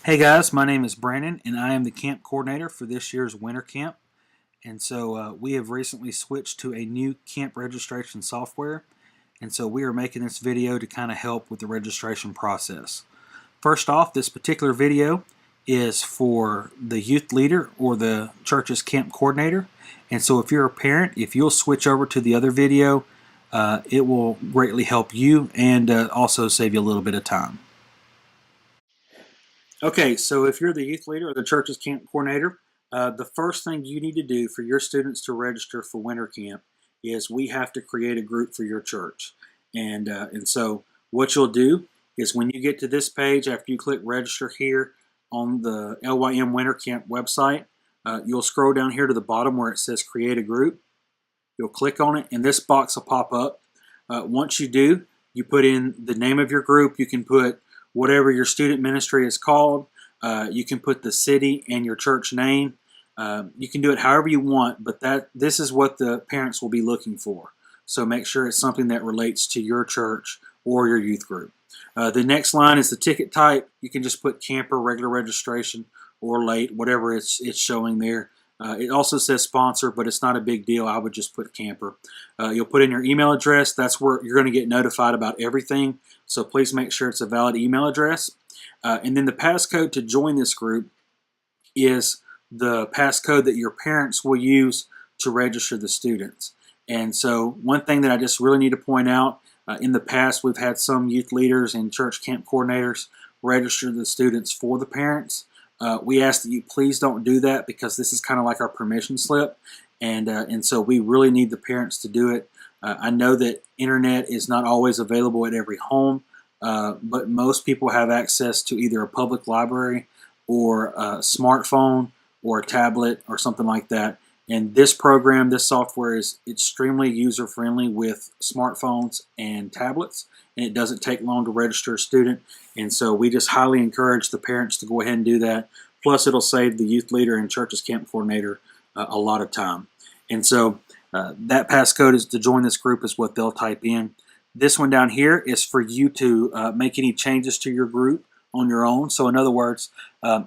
Hey guys, my name is Brandon and I am the camp coordinator for this year's winter camp. And so we have recently switched to a new camp registration software. And so we are making this video to kind of help with the registration process. First off, this particular video is for the youth leader or the church's camp coordinator. And so if you're a parent, if you'll switch over to the other video, it will greatly help you and also save you a little bit of time. Okay, so if you're the youth leader or the church's camp coordinator, the first thing you need to do for your students to register for winter camp is we have to create a group for your church. And so what you'll do is when you get to this page, after you click register here on the LYM Winter Camp website, you'll scroll down here to the bottom where it says create a group. You'll click on it and this box will pop up. Once you do, you put in the name of your group. You can put whatever your student ministry is called. You can put the city and your church name. You can do it however you want, but this is what the parents will be looking for. So make sure it's something that relates to your church or your youth group. The next line is the ticket type. You can just put camper, regular registration, or late, whatever it's showing there. It also says sponsor, but it's not a big deal. I would just put camper. You'll put in your email address. That's where you're going to get notified about everything. So please make sure it's a valid email address. And then the passcode to join this group is the passcode that your parents will use to register the students. And so one thing that I just really need to point out, in the past we've had some youth leaders and church camp coordinators register the students for the parents. We ask that you please don't do that because this is kind of like our permission slip, and so we really need the parents to do it. I know that internet is not always available at every home, but most people have access to either a public library or a smartphone or a tablet or something like that. And this program, this software is extremely user-friendly with smartphones and tablets, and it doesn't take long to register a student. And so we just highly encourage the parents to go ahead and do that. Plus, it'll save the youth leader and church's camp coordinator a lot of time. And so that passcode is to join this group is what they'll type in. This one down here is for you to make any changes to your group on your own. So in other words,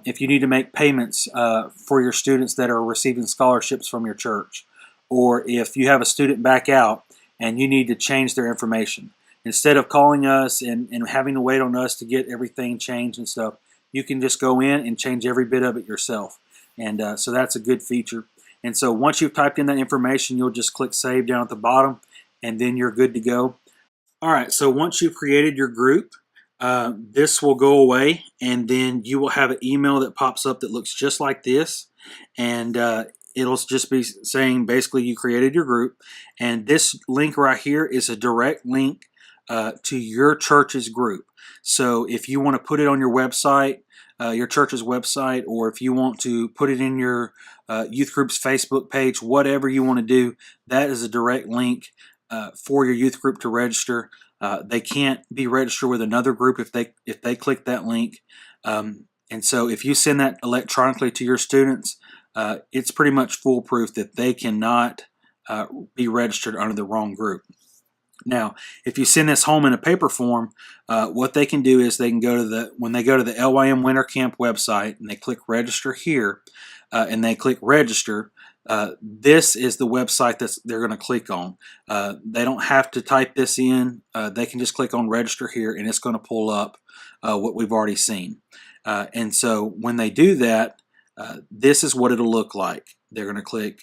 if you need to make payments for your students that are receiving scholarships from your church, or if you have a student back out and you need to change their information, instead of calling us and having to wait on us to get everything changed and stuff, you can just go in and change every bit of it yourself. And so that's a good feature. And so once you've typed in that information, you'll just click save down at the bottom, and then you're good to go. All right, so once you've created your group, this will go away, and then you will have an email that pops up that looks just like this, and it'll just be saying basically you created your group, and this link right here is a direct link to your church's group. So if you want to put it on your website, your church's website, or if you want to put it in your youth group's Facebook page, whatever you want to do, that is a direct link for your youth group to register. They can't be registered with another group if they click that link. And so if you send that electronically to your students, it's pretty much foolproof that they cannot be registered under the wrong group. Now, if you send this home in a paper form, what they can do is they can go to when they go to the LYM Winter Camp website and they click register here, and they click register, this is the website that they're going to click on. They don't have to type this in. They can just click on register here, and it's going to pull up what we've already seen. And so when they do that, this is what it'll look like. They're going to click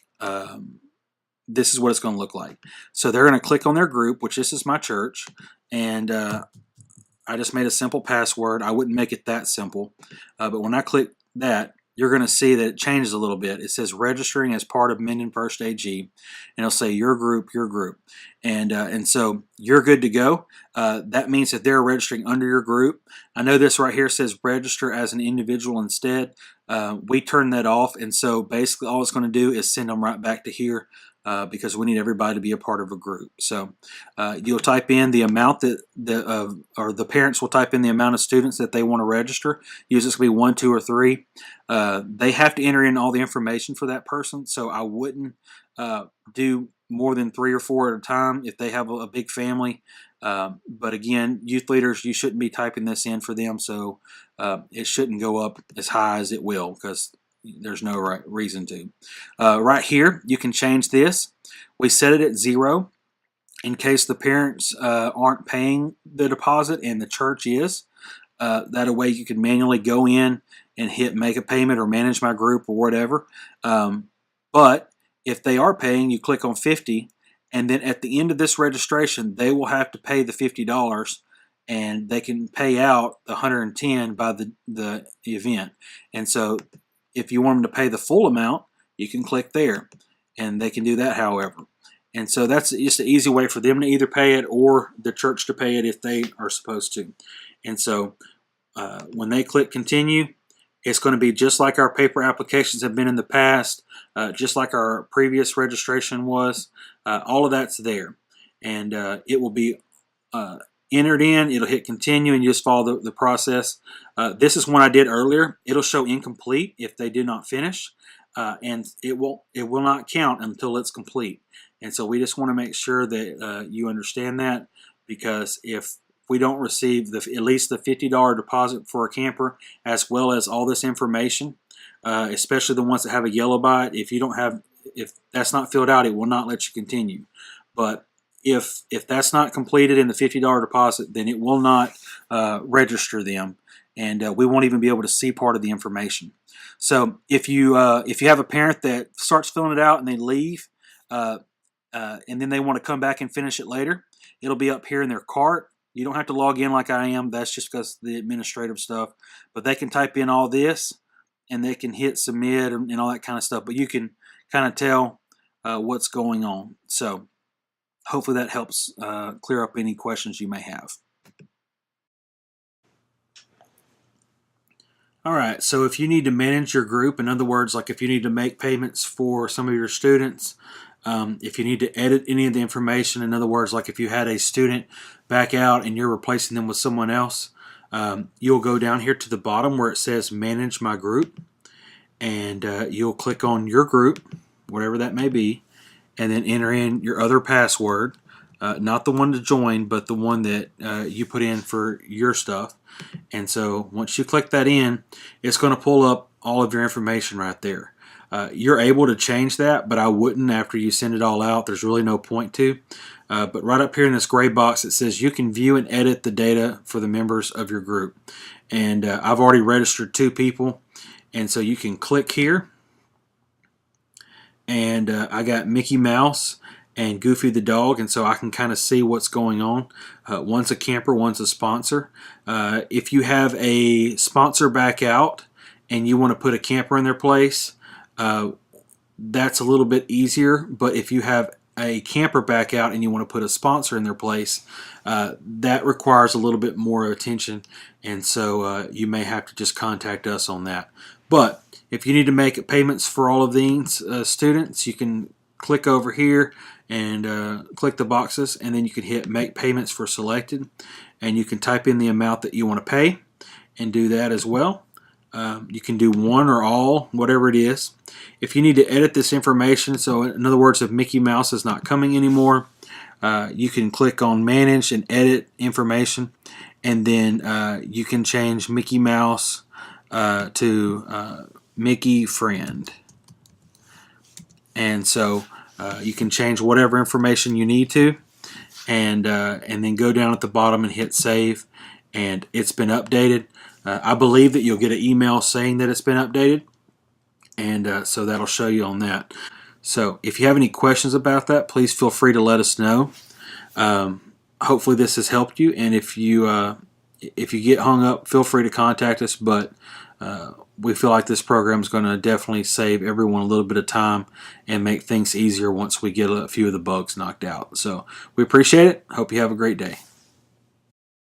this is what it's going to look like. So they're going to click on their group, which this is my church, and I just made a simple password. I wouldn't make it that simple, but when I click that, you're going to see that it changes a little bit. It says registering as part of Minden First AG, and it'll say your group, and so you're good to go. That means that they're registering under your group. I know this right here says register as an individual instead. We turn that off, and so basically all it's going to do is send them right back to here. Because we need everybody to be a part of a group. So you'll type in the amount or the parents will type in the amount of students that they want to register. Usually it's going to be 1, 2, or 3. They have to enter in all the information for that person, so I wouldn't do more than 3 or 4 at a time if they have a big family. But again, youth leaders, you shouldn't be typing this in for them, so it shouldn't go up as high as it will because there's no reason to. Right here, you can change this. We set it at 0 in case the parents aren't paying the deposit and the church is. That way you can manually go in and hit make a payment or manage my group or whatever. But if they are paying, you click on 50, and then at the end of this registration, they will have to pay the $50, and they can pay out the $110 by the event. And so if you want them to pay the full amount, you can click there, and they can do that however. And so that's just an easy way for them to either pay it or the church to pay it if they are supposed to. And so when they click continue, it's going to be just like our paper applications have been in the past, just like our previous registration was. All of that's there. And it will be entered in. It'll hit continue and you just follow the process. This is one I did earlier. It'll show incomplete if they did not finish. And it will not count until it's complete. And so we just want to make sure that you understand that, because if we don't receive at least the $50 deposit for a camper, as well as all this information, especially the ones that have a yellow by it, if that's not filled out, it will not let you continue. But if that's not completed in the $50 deposit, then it will not register them, and we won't even be able to see part of the information. So if you have a parent that starts filling it out and they leave, and then they want to come back and finish it later, it'll be up here in their cart. You don't have to log in like I am. That's just because the administrative stuff. But they can type in all this, and they can hit submit and all that kind of stuff. But you can kind of tell what's going on. So hopefully that helps clear up any questions you may have. All right, so if you need to manage your group, in other words, like if you need to make payments for some of your students, if you need to edit any of the information, in other words, like if you had a student back out and you're replacing them with someone else, you'll go down here to the bottom where it says Manage My Group, and you'll click on your group, whatever that may be, and then enter in your other password, not the one to join, but the one that you put in for your stuff. And so once you click that in, it's going to pull up all of your information right there. You're able to change that, but I wouldn't after you send it all out. There's really no point to. But right up here in this gray box, it says you can view and edit the data for the members of your group. And I've already registered 2 people. And so you can click here. And I got Mickey Mouse and Goofy the dog, and so I can kind of see what's going on. One's a camper, one's a sponsor. If you have a sponsor back out and you want to put a camper in their place, that's a little bit easier. But if you have a camper back out and you want to put a sponsor in their place, that requires a little bit more attention, and so you may have to just contact us on that. But if you need to make payments for all of these students, you can click over here and click the boxes, and then you can hit Make Payments for Selected, and you can type in the amount that you want to pay and do that as well. You can do one or all, whatever it is. If you need to edit this information, so in other words, if Mickey Mouse is not coming anymore, you can click on Manage and Edit Information, and then you can change Mickey Mouse to Mickey Friend. And so you can change whatever information you need to, and then go down at the bottom and hit Save, and it's been updated. I believe that you'll get an email saying that it's been updated, and so that'll show you on that. So if you have any questions about that, please feel free to let us know. Hopefully this has helped you, and if you get hung up, feel free to contact us, but we feel like this program is going to definitely save everyone a little bit of time and make things easier once we get a few of the bugs knocked out. So we appreciate it. Hope you have a great day.